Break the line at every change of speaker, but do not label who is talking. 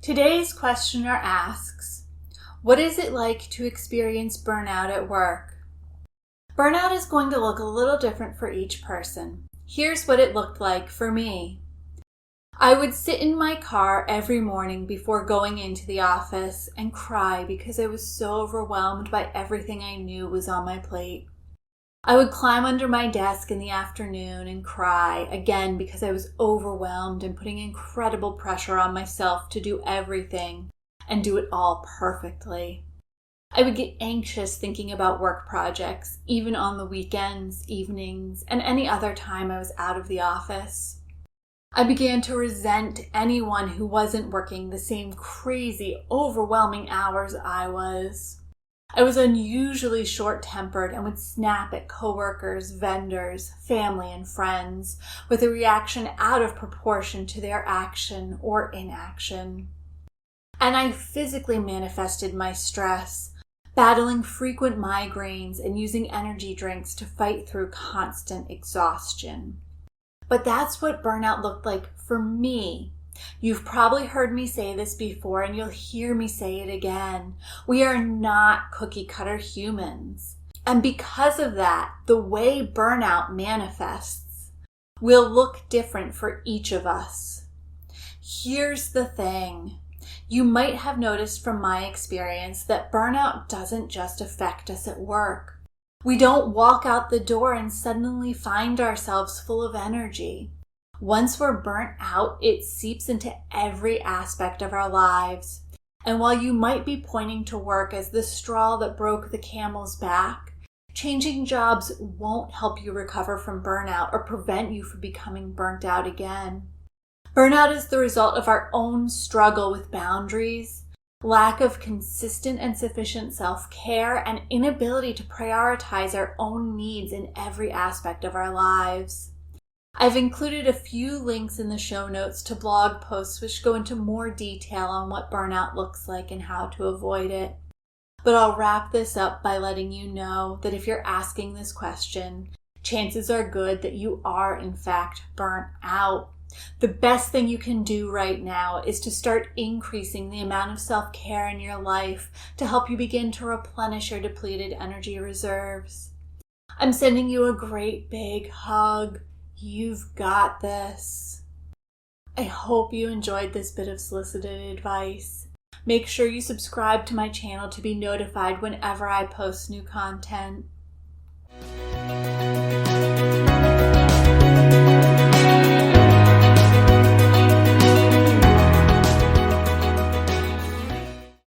Today's questioner asks, what is it like to experience burnout at work? Burnout is going to look a little different for each person. Here's what it looked like for me. I would sit in my car every morning before going into the office and cry because I was so overwhelmed by everything I knew was on my plate. I would climb under my desk in the afternoon and cry again because I was overwhelmed and putting incredible pressure on myself to do everything and do it all perfectly. I would get anxious thinking about work projects, even on the weekends, evenings, and any other time I was out of the office. I began to resent anyone who wasn't working the same crazy, overwhelming hours I was. I was unusually short-tempered and would snap at coworkers, vendors, family, and friends with a reaction out of proportion to their action or inaction. And I physically manifested my stress, battling frequent migraines and using energy drinks to fight through constant exhaustion. But that's what burnout looked like for me. You've probably heard me say this before and you'll hear me say it again. We are not cookie-cutter humans. And because of that, the way burnout manifests will look different for each of us. Here's the thing. You might have noticed from my experience that burnout doesn't just affect us at work. We don't walk out the door and suddenly find ourselves full of energy. Once we're burnt out, it seeps into every aspect of our lives. And while you might be pointing to work as the straw that broke the camel's back, changing jobs won't help you recover from burnout or prevent you from becoming burnt out again. Burnout is the result of our own struggle with boundaries, lack of consistent and sufficient self-care, and inability to prioritize our own needs in every aspect of our lives. I've included a few links in the show notes to blog posts which go into more detail on what burnout looks like and how to avoid it. But I'll wrap this up by letting you know that if you're asking this question, chances are good that you are in fact burnt out. The best thing you can do right now is to start increasing the amount of self-care in your life to help you begin to replenish your depleted energy reserves. I'm sending you a great big hug. You've got this. I hope you enjoyed this bit of solicited advice. Make sure you subscribe to my channel to be notified whenever I post new content.